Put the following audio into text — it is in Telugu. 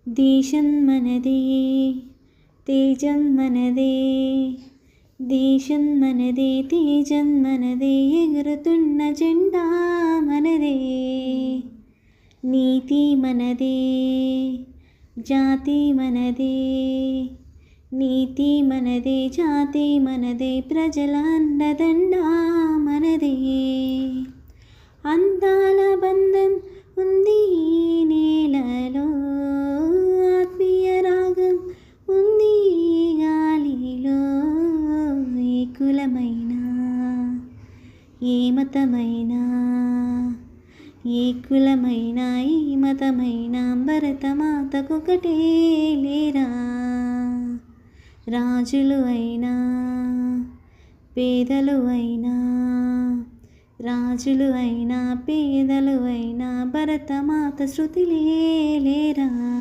దేశం మనదే తేజం మనదే, దేశం మనదే తేజం మనదే, ఎగురుతున్న జెండా మనదే. నీతి మనదే జాతి మనదే, నీతి మనదే జాతి మనదే, ప్రజల అన్నదండ మనదే. అందాల బంధం ఉంది ఈ నేలలో, ఆత్మీయ రాగం ఉంది ఈ గాలిలో. ఏ కులమైనా ఏ మతమైనా, ఏ కులమైనా ఏ మతమైనా, భరతమాతకొకటే లేరా. రాజులు అయినా పేదలు అయినా, రాజులు అయినా పేదలు అయినా, భరతమాత శృతిలే లేరా.